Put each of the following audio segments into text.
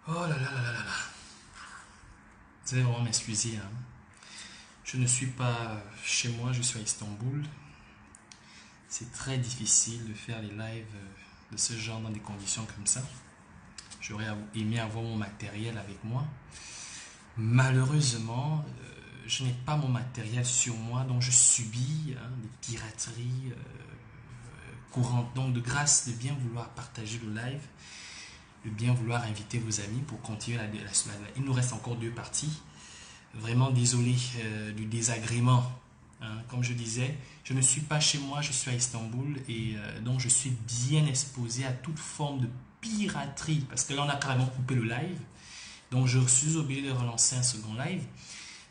Oh là là là là là là. Vous allez vraiment m'excuser, hein. Je ne suis pas chez moi, je suis à Istanbul. C'est très difficile de faire les lives de ce genre dans des conditions comme ça. J'aurais aimé avoir mon matériel avec moi. Malheureusement, je n'ai pas mon matériel sur moi, donc je subis des pirateries courantes. Donc de grâce de bien vouloir partager le live, de bien vouloir inviter vos amis pour continuer la. Il nous reste encore 2 parties. Vraiment désolé du désagrément. Comme je disais, je ne suis pas chez moi, je suis à Istanbul et donc je suis bien exposé à toute forme de piraterie parce que là on a carrément coupé le live. Donc je suis obligé de relancer un second live.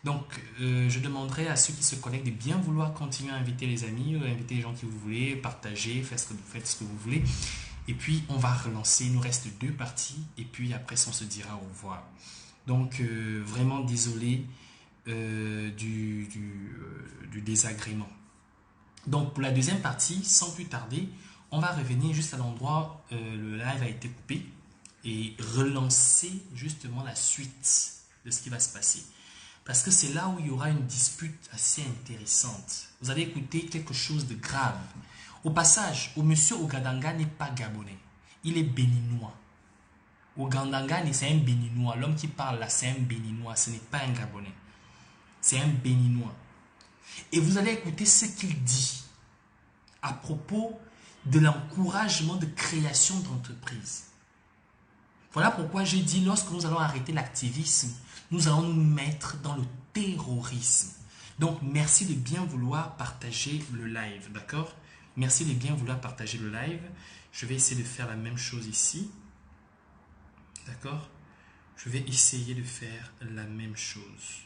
Donc je demanderai à ceux qui se connectent de bien vouloir continuer à inviter les amis, inviter les gens que vous voulez, partager, faites ce que vous voulez. Et puis on va relancer, il nous reste 2 parties et puis après ça on se dira au revoir. Donc vraiment désolé du désagrément. Donc pour la deuxième partie, sans plus tarder, on va revenir juste à l'endroit où le live a été coupé et relancer justement la suite de ce qui va se passer. Parce que c'est là où il y aura une dispute assez intéressante. Vous allez écouter quelque chose de grave. Au passage, monsieur Ogadanga n'est pas gabonais, il est béninois. Ogadanga, c'est un béninois. L'homme qui parle là, c'est un béninois, ce n'est pas un gabonais. C'est un béninois. Et vous allez écouter ce qu'il dit à propos de l'encouragement de création d'entreprises. Voilà pourquoi j'ai dit, lorsque nous allons arrêter l'activisme, nous allons nous mettre dans le terrorisme. Donc, merci de bien vouloir partager le live, d'accord? Merci de bien vouloir partager le live. Je vais essayer de faire la même chose ici. D'accord? Je vais essayer de faire la même chose.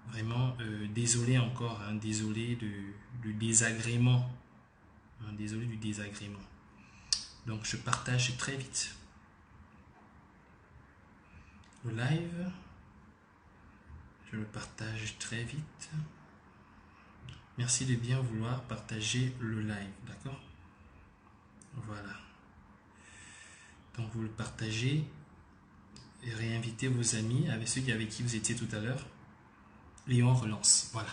Vraiment, désolé encore, désolé du désagrément. Désolé du désagrément. Donc, je partage très vite le live. Je le partage très vite. Merci de bien vouloir partager le live, d'accord? Voilà. Donc, vous le partagez et réinvitez vos amis avec ceux avec qui vous étiez tout à l'heure. Et on relance. Voilà.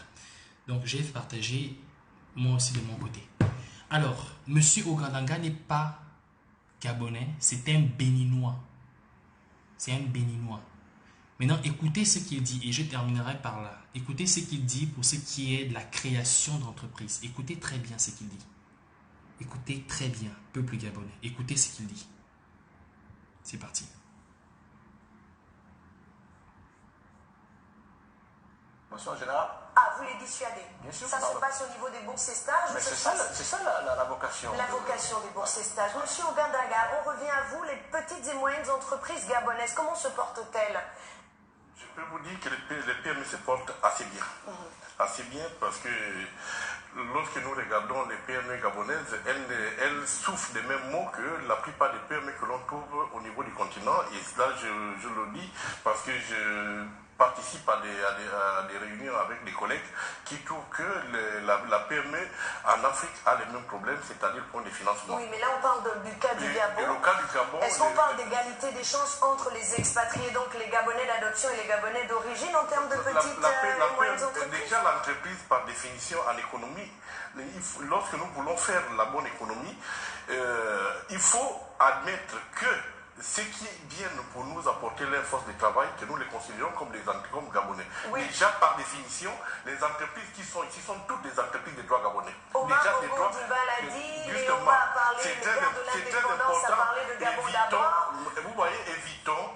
Donc, j'ai partagé moi aussi de mon côté. Alors, monsieur Ogadanga n'est pas gabonais, c'est un béninois. C'est un béninois. Maintenant, écoutez ce qu'il dit et je terminerai par là. Écoutez ce qu'il dit pour ce qui est de la création d'entreprise. Écoutez très bien ce qu'il dit. Écoutez très bien, peuple gabonais. Écoutez ce qu'il dit. C'est parti. En général. Ah, vous les dissuadez. Bien sûr. Ça se passe au niveau des bourses et stages. Mais c'est ça la vocation. La vocation des bourses et stages. Monsieur Ogadanga, on revient à vous, les petites et moyennes entreprises gabonaises. Comment se portent-elles? Je peux vous dire que les PME se portent assez bien. Assez bien parce que lorsque nous regardons les PME gabonaises, elles souffrent des mêmes maux que la plupart des PME que l'on trouve au niveau du continent. Et cela, je le dis parce que je participe à des réunions avec des collègues qui trouvent que la PME en Afrique a les mêmes problèmes, c'est-à-dire le point de financement. Oui, mais là on parle du cas du Gabon. Et le cas du Gabon. Est-ce qu'on parle d'égalité des chances entre les expatriés, donc les Gabonais d'adoption et les Gabonais d'origine en termes de petites et moyennes entreprises? Déjà, l'entreprise, par définition, en économie, lorsque nous voulons faire la bonne économie, il faut admettre que ceux qui viennent pour nous apporter leur force de travail, que nous les considérons comme des entreprises gabonais. Oui. Déjà, par définition, les entreprises qui sont ici sont toutes des entreprises de droit gabonais. Omar Bongo-Dimba l'a dit, Léon a parlé, le père de l'indépendance a parlé de Gabon d'abord. Vous voyez, évitons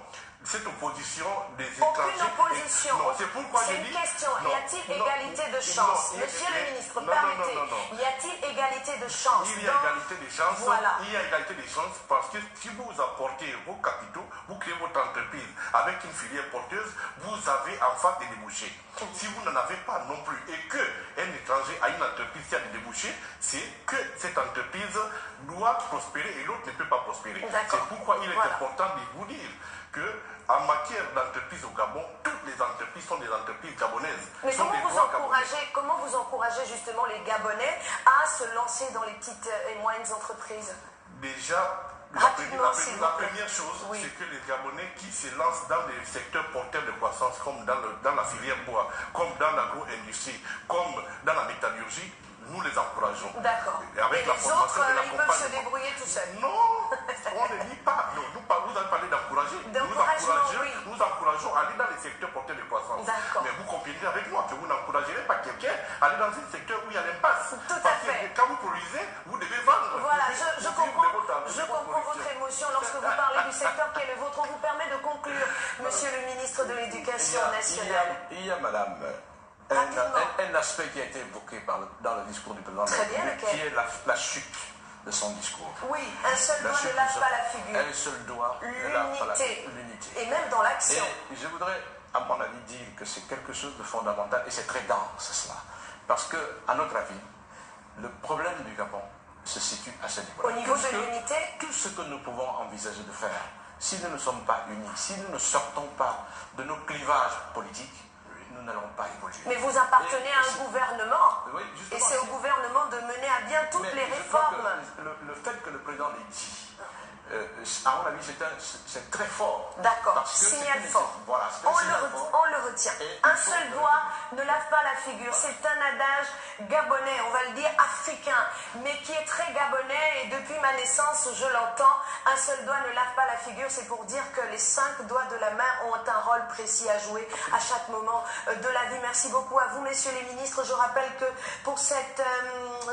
cette opposition des Aucune étrangers. opposition. C'est pourquoi je dis... C'est une question. Y a-t-il égalité de chance? Monsieur le ministre, permettez. Y a-t-il égalité de chance? Il y a égalité de chance. Voilà. Il y a égalité de chance parce que si vous apportez vos capitaux, vous créez votre entreprise avec une filière porteuse, vous avez en face des débouchés. Si vous n'en avez pas non plus et qu'un étranger a une entreprise qui a des débouchés, c'est que cette entreprise doit prospérer et l'autre ne peut pas prospérer. C'est pourquoi il est important de vous dire que en matière d'entreprise au Gabon, toutes les entreprises sont des entreprises gabonaises. Mais comment vous encouragez justement les Gabonais à se lancer dans les petites et moyennes entreprises? Déjà, Rapidement, s'il vous la plaît. première chose, Oui. c'est que les Gabonais qui se lancent dans des secteurs porteurs de croissance, comme dans la filière bois, comme dans l'agro-industrie, comme dans la métallurgie, nous les encourageons. D'accord. Et avec Et la les formation autres, et ils peuvent se l'accompagnement. débrouiller tout seuls. Non, on ne dit pas. Non, vous avez parlé d'encourager. D'encouragement, oui. Nous encourageons à aller dans les secteurs porteurs de croissance. D'accord. Mais vous comprenez avec moi que vous n'encouragerez pas quelqu'un à aller dans un secteur où il y a l'impasse. Tout à Parce fait. que quand vous produisez, vous devez vendre. Voilà, Vous devez je vivre comprends, de je comprends votre émotion lorsque vous parlez du secteur qui est le vôtre. On vous permet de conclure, Monsieur le ministre de l'Éducation nationale. Il y a, madame, un aspect qui a été évoqué dans le discours du président de la Très bien, République, lequel? qui est la chute de son discours. Oui, un seul doigt ne lave pas la figure. Un seul doigt ne lave pas L'unité. l'unité. Et même dans l'action. Et je voudrais, à mon avis, dire que c'est quelque chose de fondamental et c'est très dense, cela. Parce que, à notre avis, le problème du Gabon se situe à ce niveau-là. Au niveau de l'unité, tout ce que nous pouvons envisager de faire, si nous ne sommes pas unis, si nous ne sortons pas de nos clivages politiques, nous n'allons pas évoluer. mais vous appartenez à un gouvernement. Oui, Et justement, c'est au gouvernement de mener à bien toutes mais les je crois réformes. que le fait que le président l'ait dit, à mon avis, c'est très fort. D'accord, Parce que signal c'est une- fort. Voilà, c'est un signal fort. On le retient. Et Un il faut seul le doigt retenir. ne lave pas la figure. C'est un adage gabonais, on va le dire africain, mais qui est très gabonais et depuis ma naissance, je l'entends. Un seul doigt ne lave pas la figure, c'est pour dire que les 5 doigts de la main ont un rôle précis à jouer à chaque moment de la vie. Merci beaucoup à vous, messieurs les ministres. Je rappelle que pour cette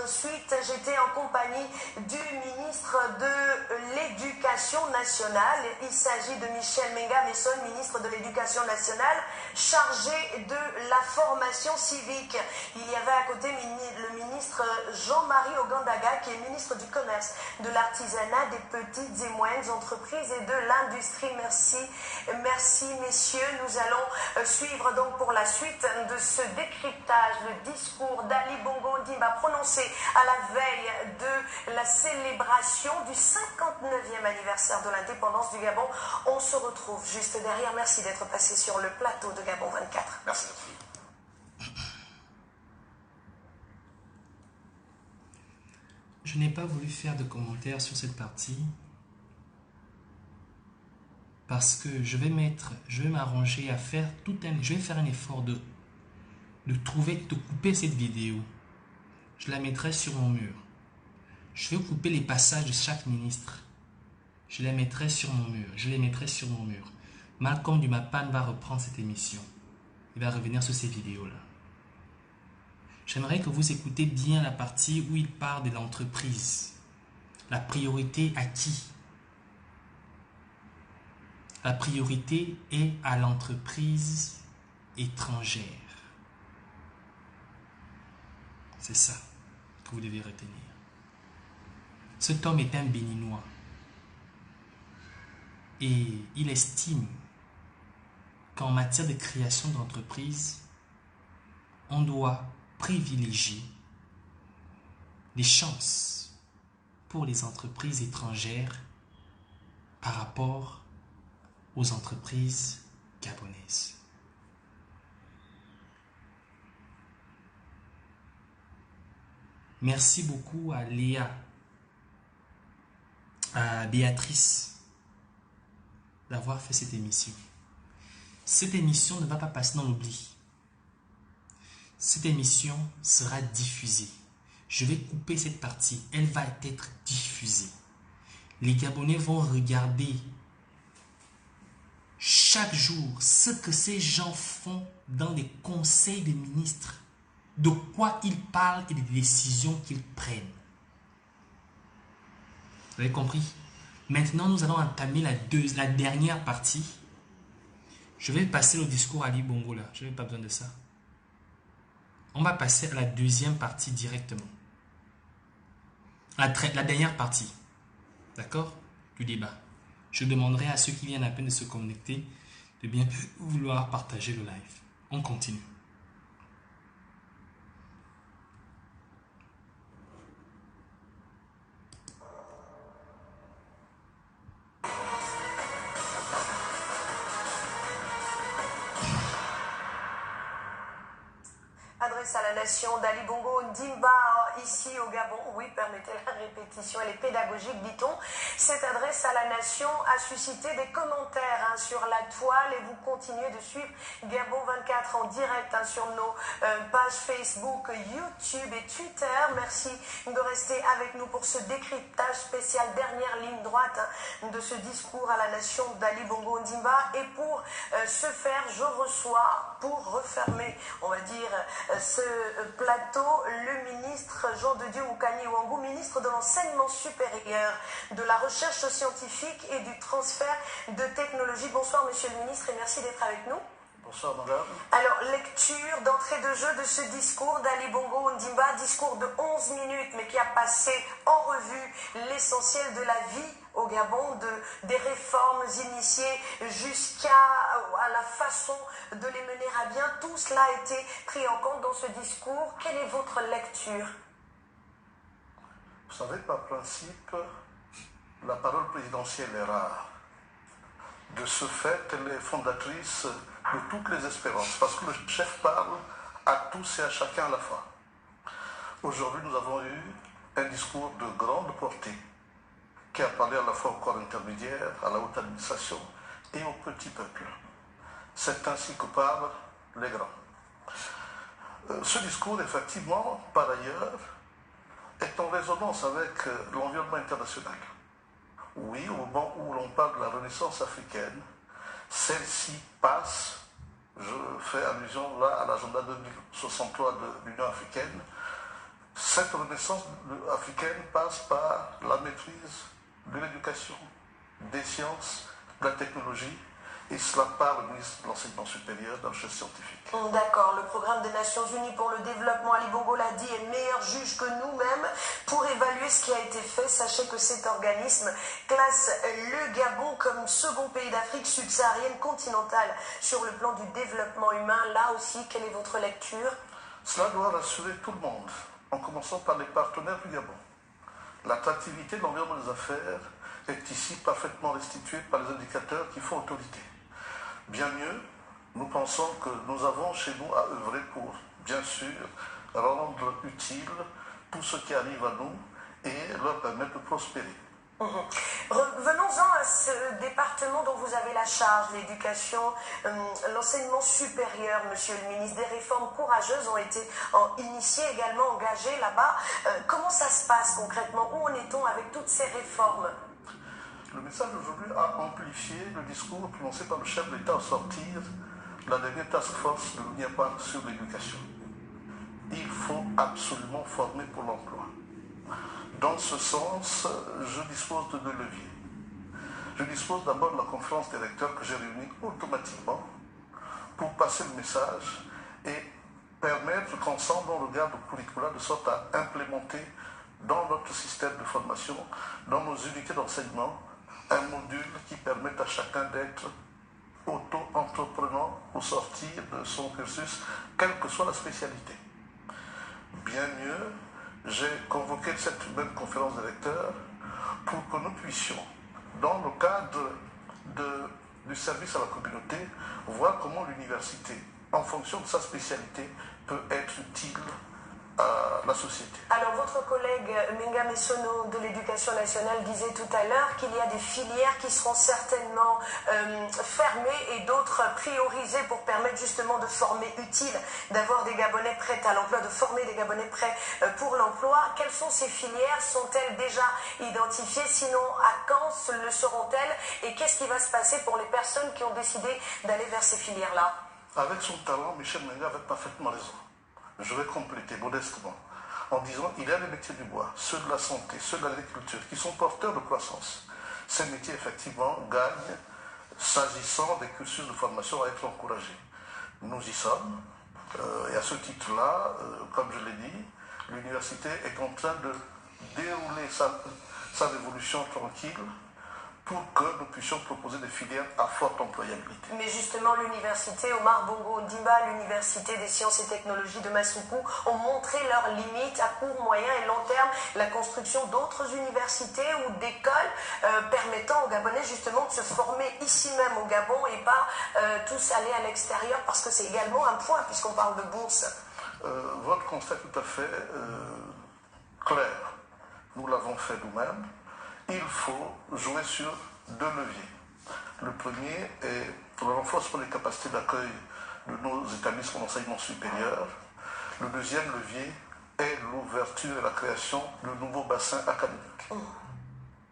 suite, j'étais en compagnie du ministre de l'Éducation nationale. Il s'agit de Michel Menga-Messon, ministre de l'Éducation nationale, chargé de la formation civique. Il y avait à côté le ministre Jean-Marie Ogandaga, qui est ministre du Commerce, de l'Artisanat, des petites et moyennes entreprises et de l'industrie. Merci messieurs. Nous allons suivre donc pour la suite de ce décryptage le discours d'Ali Bongo Ondimba prononcé à la veille de la célébration du 59e anniversaire de l'indépendance du Gabon. On se retrouve juste derrière. Merci d'être passé sur le plateau de Gabon 24. Merci. Je n'ai pas voulu faire de commentaires sur cette partie parce que je vais m'arranger à faire je vais faire un effort de couper cette vidéo. Je la mettrai sur mon mur. Je vais couper les passages de chaque ministre. Je les mettrai sur mon mur. Malcolm Dumapan va reprendre cette émission. Il va revenir sur ces vidéos-là. J'aimerais que vous écoutez bien la partie où il parle de l'entreprise. La priorité à qui? La priorité est à l'entreprise étrangère. C'est ça que vous devez retenir. Cet homme est un Béninois. Et il estime qu'en matière de création d'entreprise, on doit privilégier les chances pour les entreprises étrangères par rapport aux entreprises gabonaises. Merci beaucoup à Léa, à Béatrice d'avoir fait cette émission. Cette émission ne va pas passer dans l'oubli. Cette émission sera diffusée. Je vais couper cette partie. Elle va être diffusée. Les Gabonais vont regarder chaque jour ce que ces gens font dans les conseils des ministres, de quoi ils parlent et des décisions qu'ils prennent. Vous avez compris? Maintenant, nous allons entamer la dernière partie. Je vais passer le discours à Ali Bongo là. Je n'ai pas besoin de ça. On va passer à la deuxième partie directement. La dernière partie. D'accord? Du débat. Je demanderai à ceux qui viennent à peine de se connecter de bien vouloir partager le live. On continue. Adresse à la nation d'Ali Bongo Ondimba. ici au Gabon. Oui, permettez la répétition, elle est pédagogique, dit-on. Cette adresse à la nation a suscité des commentaires sur la toile et vous continuez de suivre Gabon 24 en direct sur nos pages Facebook, YouTube et Twitter. Merci de rester avec nous pour ce décryptage spécial, dernière ligne droite de ce discours à la nation d'Ali Bongo Ondimba. Et pour ce faire, je reçois, pour refermer, on va dire, ce plateau, le ministre Jean de Dieu Moukani Ouangou, ministre de l'Enseignement supérieur, de la recherche scientifique et du transfert de technologie. Bonsoir monsieur le ministre et merci d'être avec nous. Bonsoir madame. Alors, lecture d'entrée de jeu de ce discours d'Ali Bongo Ondimba, discours de 11 minutes, mais qui a passé en revue l'essentiel de la vie au Gabon, des réformes initiées jusqu'à la façon de les mener à bien. Tout cela a été pris en compte dans ce discours. Quelle est votre lecture? Vous savez, par principe, la parole présidentielle est rare. De ce fait, elle est fondatrice de toutes les espérances, parce que le chef parle à tous et à chacun à la fois. Aujourd'hui, nous avons eu un discours de grande portée, qui a parlé à la fois au corps intermédiaire, à la haute administration et au petit peuple. C'est ainsi que parlent les grands. Ce discours, effectivement, par ailleurs, est en résonance avec l'environnement international. Oui, au moment où l'on parle de la Renaissance africaine, celle-ci passe, je fais allusion là à l'agenda 2063 de l'Union africaine, cette Renaissance africaine passe par la maîtrise de l'éducation, des sciences, de la technologie, et cela par le ministre de l'Enseignement supérieur, de la recherche scientifique. D'accord, le programme des Nations Unies pour le développement, Ali Bongo l'a dit, est meilleur juge que nous-mêmes pour évaluer ce qui a été fait. Sachez que cet organisme classe le Gabon comme second pays d'Afrique subsaharienne continentale sur le plan du développement humain. Là aussi, quelle est votre lecture? Cela doit rassurer tout le monde, en commençant par les partenaires du Gabon. L'attractivité de l'environnement des affaires est ici parfaitement restituée par les indicateurs qui font autorité. Bien mieux, nous pensons que nous avons chez nous à œuvrer pour, bien sûr, rendre utile tout ce qui arrive à nous et leur permettre de prospérer. Revenons-en à ce département dont vous avez la charge, l'éducation, l'enseignement supérieur, monsieur le ministre. Des réformes courageuses ont été initiées, également engagées là-bas. Comment ça se passe concrètement? Où en est-on avec toutes ces réformes? Le message d'aujourd'hui a amplifié le discours prononcé par le chef de l'État au sortir de la dernière task force de l'UNIAPAC sur l'éducation. Il faut absolument former pour l'emploi. Dans ce sens, je dispose de deux leviers. Je dispose d'abord de la conférence des recteurs que j'ai réunie automatiquement pour passer le message et permettre qu'ensemble on regarde le curricula de sorte à implémenter dans notre système de formation, dans nos unités d'enseignement, un module qui permette à chacun d'être auto-entreprenant au sortir de son cursus, quelle que soit la spécialité. Bien mieux, j'ai convoqué cette même conférence des recteurs pour que nous puissions, dans le cadre du service à la communauté, voir comment l'université, en fonction de sa spécialité, peut être utile à la société. Alors, votre collègue Menga Messono de l'Éducation nationale disait tout à l'heure qu'il y a des filières qui seront certainement fermées et d'autres priorisées pour permettre justement de former utile, d'avoir des Gabonais prêts à l'emploi, de former des Gabonais prêts pour l'emploi. Quelles sont ces filières? Sont-elles déjà identifiées? Sinon, à quand le seront-elles? Et qu'est-ce qui va se passer pour les personnes qui ont décidé d'aller vers ces filières-là? Avec son talent, Michel Menga avait parfaitement raison. Je vais compléter modestement en disant qu'il y a les métiers du bois, ceux de la santé, ceux de l'agriculture, qui sont porteurs de croissance. Ces métiers, effectivement, gagnent, s'agissant des cursus de formation, à être encouragés. Nous y sommes, et à ce titre-là, comme je l'ai dit, l'université est en train de dérouler sa révolution tranquille pour que nous puissions proposer des filières à forte employabilité. Mais justement, l'université Omar Bongo Ondimba, l'université des sciences et technologies de Massoukou ont montré leurs limites à court, moyen et long terme. La construction d'autres universités ou d'écoles permettant aux Gabonais justement de se former ici même au Gabon et pas tous aller à l'extérieur, parce que c'est également un point puisqu'on parle de bourse. Votre constat est tout à fait clair. Nous l'avons fait nous-mêmes. Il faut jouer sur deux leviers. Le premier est le renforcement des capacités d'accueil de nos établissements d'enseignement supérieur. Le deuxième levier est l'ouverture et la création de nouveaux bassins académiques.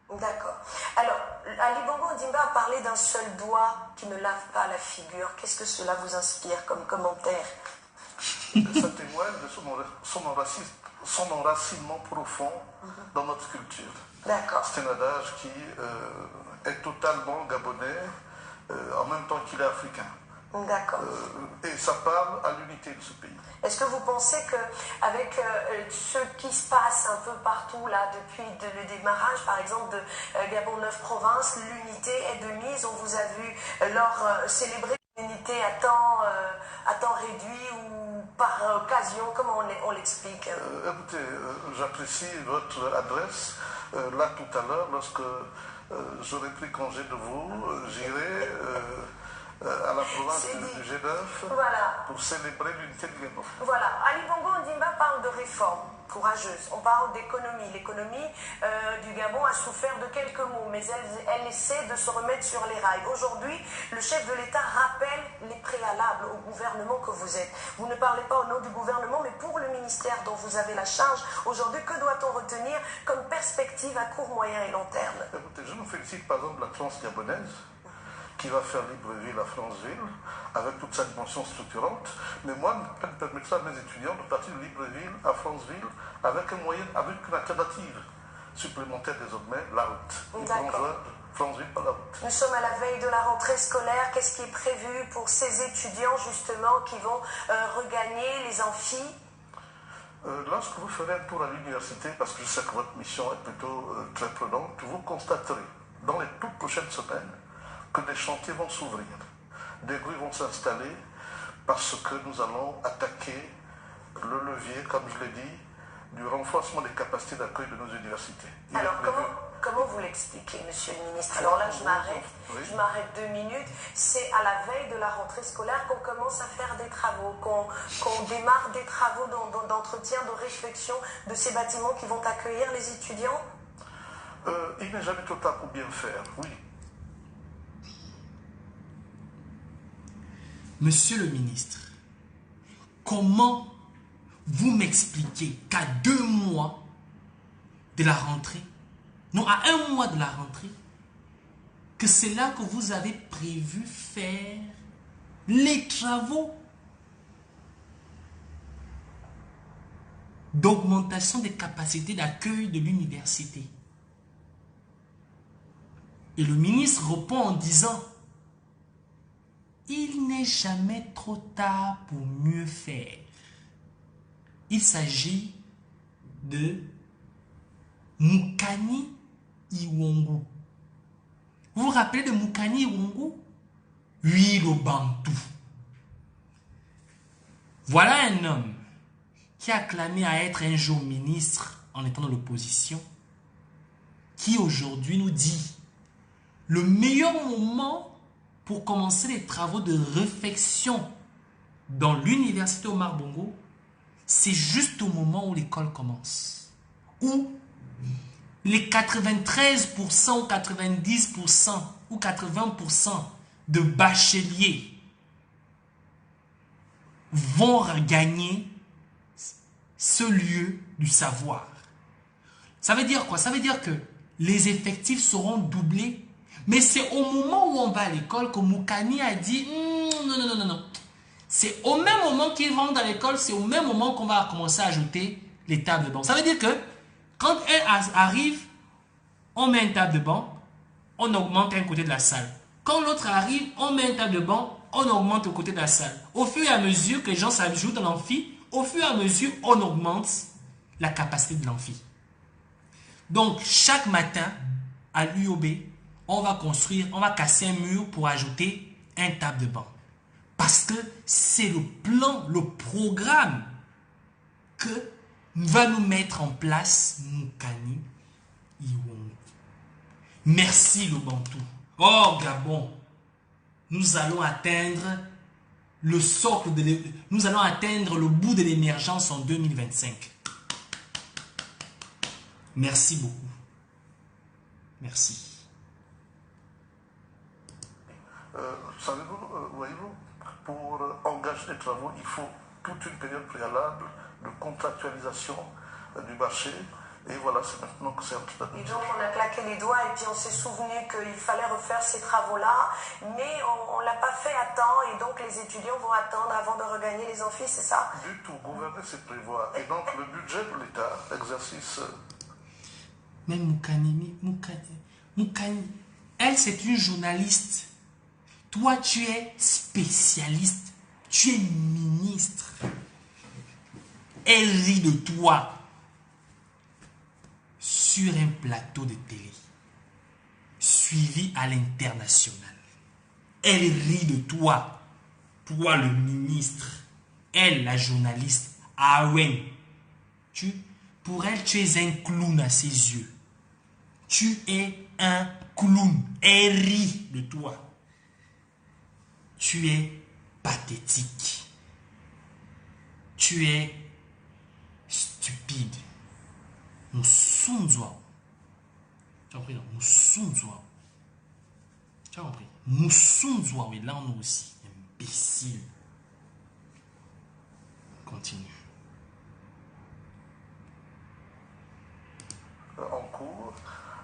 D'accord. Alors, Ali Bongo Ondimba a parlé d'un seul doigt qui ne lave pas la figure. Qu'est-ce que cela vous inspire comme commentaire? Ça témoigne de son enracinement profond dans notre culture. D'accord. C'est un adage qui est totalement gabonais en même temps qu'il est africain. D'accord. Et ça parle à l'unité de ce pays. Est-ce que vous pensez qu'avec ce qui se passe un peu partout là depuis le démarrage, par exemple de Gabon 9 provinces, l'unité est de mise? On vous a vu célébrer l'unité à temps réduit ou par occasion? Comment on l'explique? Écoutez, j'apprécie votre adresse. Là tout à l'heure, lorsque j'aurai pris congé de vous, j'irai à la province du G9 voilà. pour célébrer l'unité du Gabon. Voilà, Ali Bongo Ondimba parle de réformes courageuses. On parle d'économie. L'économie du Gabon a souffert de quelques maux, mais elle essaie de se remettre sur les rails. Aujourd'hui, le chef de l'État rappelle les préalables au gouvernement que vous êtes. Vous ne parlez pas au nom du gouvernement, mais pour le ministère dont vous avez la charge. Aujourd'hui, que doit-on retenir comme perspective à court, moyen et long terme? Écoutez, je me félicite par exemple de la France gabonaise, qui va faire Libreville à Franceville, avec toute sa dimension structurante. Mais moi, je permettrai à mes étudiants de partir de Libreville à Franceville avec une alternative supplémentaire désormais, la route. Ils pourront joindre Franceville par la route. Nous sommes à la veille de la rentrée scolaire. Qu'est-ce qui est prévu pour ces étudiants, justement, qui vont regagner les amphis? Lorsque vous ferez un tour à l'université, parce que je sais que votre mission est plutôt très prenante, vous constaterez dans les toutes prochaines semaines que des chantiers vont s'ouvrir, des grues vont s'installer, parce que nous allons attaquer le levier, comme je l'ai dit, du renforcement des capacités d'accueil de nos universités. Alors, comment vous l'expliquez, monsieur le ministre? Alors là, je m'arrête 2 minutes. C'est à la veille de la rentrée scolaire qu'on commence à faire des travaux, qu'on démarre des travaux d'entretien, de réflexion de ces bâtiments qui vont accueillir les étudiants? Il n'est jamais trop tard pour bien faire, oui. Monsieur le ministre, comment vous m'expliquez qu'à 2 mois de la rentrée, non, à 1 mois de la rentrée, que c'est là que vous avez prévu faire les travaux d'augmentation des capacités d'accueil de l'université? Et le ministre répond en disant: il n'est jamais trop tard pour mieux faire. Il s'agit de Mukani Iwongu. Vous vous rappelez de Mukani Iwongu? Oui, le Bantou. Voilà un homme qui a clamé à être un jour ministre en étant dans l'opposition, qui aujourd'hui nous dit le meilleur moment pour commencer les travaux de réflexion dans l'université Omar Bongo, c'est juste au moment où l'école commence. Où les 93% ou 90% ou 80% de bacheliers vont regagner ce lieu du savoir. Ça veut dire quoi? Ça veut dire que les effectifs seront doublés. Mais c'est au moment où on va à l'école que Mukani a dit non. C'est au même moment qu'ils vont dans l'école, c'est au même moment qu'on va commencer à ajouter les tables de banc. Ça veut dire que quand un arrive, on met une table de banc, on augmente un côté de la salle. Quand l'autre arrive, on met une table de banc, on augmente le côté de la salle. Au fur et à mesure que les gens s'ajoutent dans l'amphi, au fur et à mesure, on augmente la capacité de l'amphi. Donc, chaque matin, à l'UOB, on va casser un mur pour ajouter un table de banc. Parce que c'est le plan, le programme que va nous mettre en place Mukani Iwongu. Merci le Bantou. Oh Gabon, nous allons atteindre le socle nous allons atteindre le bout de l'émergence en 2025. Merci beaucoup. Merci. Savez-vous, voyez-vous, pour engager les travaux, il faut toute une période préalable de contractualisation du marché. Et voilà, c'est maintenant que c'est en train de... Et donc on a claqué les doigts et puis on s'est souvenu qu'il fallait refaire ces travaux-là, mais on ne l'a pas fait à temps et donc les étudiants vont attendre avant de regagner les amphis, c'est ça? Du tout, gouverner c'est prévoir. Et donc le budget de l'État, l'exercice... Mais Moukani, elle c'est une journaliste. Toi tu es spécialiste, tu es ministre. Elle rit de toi sur un plateau de télé, suivi à l'international. Elle rit de toi, toi le ministre, elle la journaliste. Ah ouais, pour elle tu es un clown à ses yeux. Tu es un clown. Elle rit de toi. Tu es pathétique. Tu es stupide. Moussounzwa. Tu as compris, non? Moussounzwa. Tu as compris? Moussounzwa, oui, là on est aussi. Imbécile. Continue. En cours,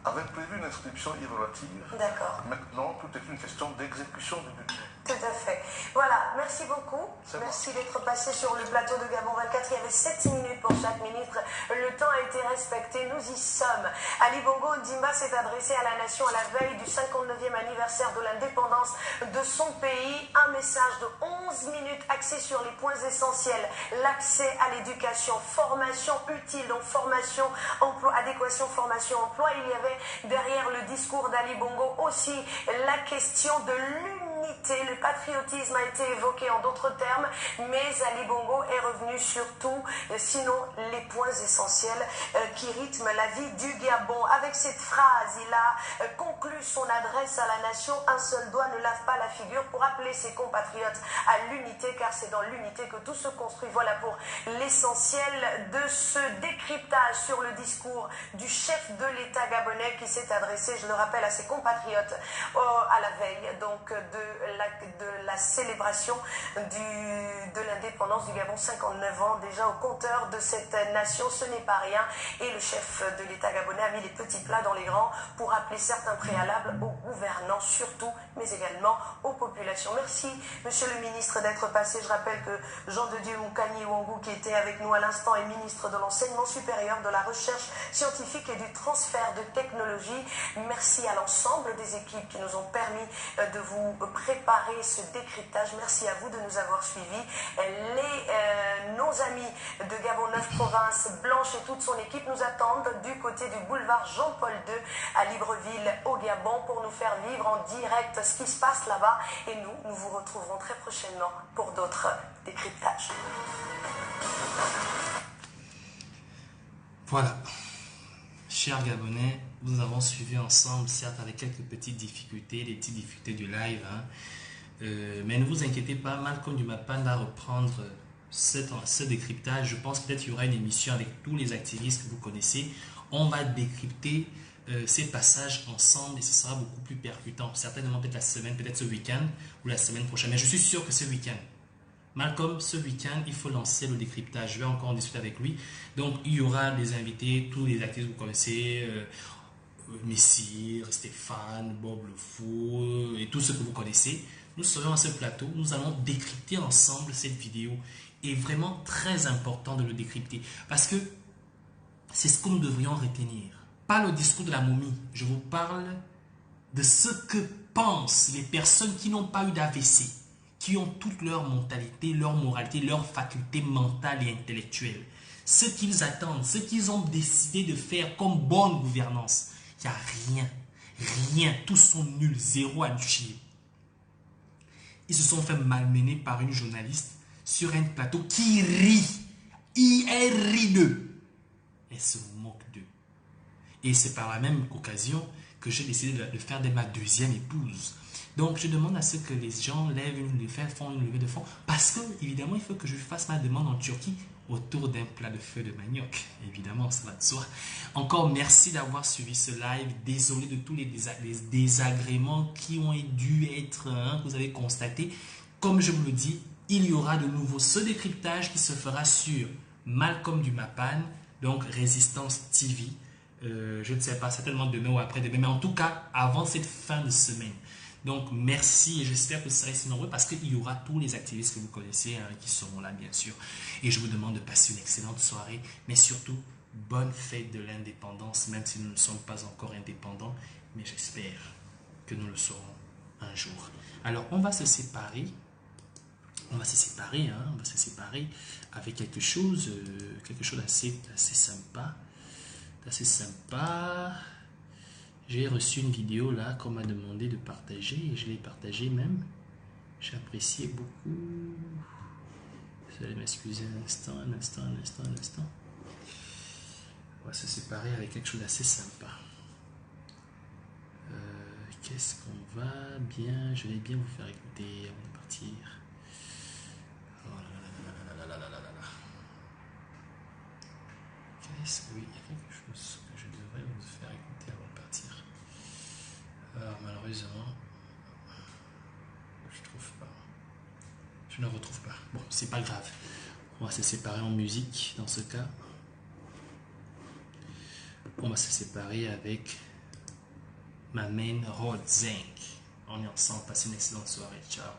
avait prévu une inscription irrelative. D'accord. Maintenant, tout est une question d'exécution du budget. Tout à fait. Voilà, merci beaucoup. Merci d'être passé sur le plateau de Gabon 24. Il y avait 7 minutes pour chaque ministre. Le temps a été respecté. Nous y sommes. Ali Bongo Ondimba s'est adressé à la nation à la veille du 59e anniversaire de l'indépendance de son pays. Un message de 11 minutes axé sur les points essentiels. L'accès à l'éducation, formation utile, donc formation, emploi, adéquation, formation, emploi. Il y avait derrière le discours d'Ali Bongo aussi la question de l'unité. Le patriotisme a été évoqué en d'autres termes, mais Ali Bongo est revenu surtout, sinon les points essentiels qui rythment la vie du Gabon. Avec cette phrase, il a conclu son adresse à la nation. Un seul doigt ne lave pas la figure, pour appeler ses compatriotes à l'unité, car c'est dans l'unité que tout se construit. Voilà pour l'essentiel de ce décryptage sur le discours du chef de l'État gabonais qui s'est adressé, je le rappelle, à ses compatriotes à la veille donc de la célébration de l'indépendance du Gabon, 59 ans déjà au compteur de cette nation, ce n'est pas rien. Et le chef de l'État gabonais a mis les petits plats dans les grands pour rappeler certains préalables aux gouvernants surtout, mais également aux populations. Merci monsieur le ministre d'être passé. Je rappelle que Jean de Dieu Moukani Ouangou, qui était avec nous à l'instant, est ministre de l'enseignement supérieur, de la recherche scientifique et du transfert de technologie. Merci à l'ensemble des équipes qui nous ont permis de vous préparer ce décryptage. Merci à vous de nous avoir suivis. Nos amis de Gabon 9 Province, Blanche et toute son équipe nous attendent du côté du boulevard Jean-Paul II à Libreville au Gabon pour nous faire vivre en direct ce qui se passe là-bas. Et nous vous retrouverons très prochainement pour d'autres décryptages. Voilà. Chers Gabonais, nous avons suivi ensemble, certes avec quelques petites difficultés, les petites difficultés du live, mais ne vous inquiétez pas, Malcolm Dumapan va reprendre ce décryptage. Je pense peut-être qu'il y aura une émission avec tous les activistes que vous connaissez. On va décrypter ces passages ensemble et ce sera beaucoup plus percutant. Certainement peut-être la semaine, peut-être ce week-end ou la semaine prochaine, mais je suis sûr que ce week-end. Malcolm, ce week-end, il faut lancer le décryptage. Je vais encore en discuter avec lui. Donc, il y aura des invités, tous les activistes que vous connaissez, Messire, Stéphane, Bob le Fou et tous ceux que vous connaissez. Nous serons à ce plateau. Nous allons décrypter ensemble cette vidéo. Et vraiment très important de le décrypter. Parce que c'est ce que nous devrions retenir. Pas le discours de la momie. Je vous parle de ce que pensent les personnes qui n'ont pas eu d'AVC, qui ont toute leur mentalité, leur moralité, leur faculté mentale et intellectuelle. Ce qu'ils attendent, ce qu'ils ont décidé de faire comme bonne gouvernance. Il n'y a rien. Tous sont nuls, zéro à chier. Ils se sont fait malmener par une journaliste sur un plateau qui rit. Elle rit d'eux. Elle se moque d'eux. Et c'est par la même occasion que j'ai décidé de faire de ma deuxième épouse. Donc, je demande à ce que les gens font une levée de fonds parce que, évidemment, il faut que je fasse ma demande en Turquie autour d'un plat de feu de manioc. Évidemment, ça va de soi. Encore merci d'avoir suivi ce live. Désolé de tous les désagréments qui ont dû être, que vous avez constaté. Comme je vous le dis, il y aura de nouveau ce décryptage qui se fera sur Malcolm Dumapan, donc Résistance TV. Je ne sais pas, certainement demain ou après-demain, mais en tout cas, avant cette fin de semaine. Donc, merci et j'espère que vous serez si nombreux parce qu'il y aura tous les activistes que vous connaissez qui seront là, bien sûr. Et je vous demande de passer une excellente soirée, mais surtout, bonne fête de l'indépendance, même si nous ne sommes pas encore indépendants, mais j'espère que nous le serons un jour. Alors, on va se séparer. On va se séparer avec quelque chose d'assez sympa. Assez sympa. J'ai reçu une vidéo là qu'on m'a demandé de partager et je l'ai partagée même. J'ai apprécié beaucoup. Vous allez m'excuser un instant. On va se séparer avec quelque chose d'assez sympa. Qu'est-ce qu'on va bien... Je vais bien vous faire écouter avant de partir. Oh là là. Qu'est-ce que... Oui, il y a quelque chose que je devrais vous faire écouter avant de partir. Alors malheureusement, je ne retrouve pas. Bon, c'est pas grave. On va se séparer en musique dans ce cas. On va se séparer avec ma main Rod Zinc. On est ensemble, passez une excellente soirée. Ciao.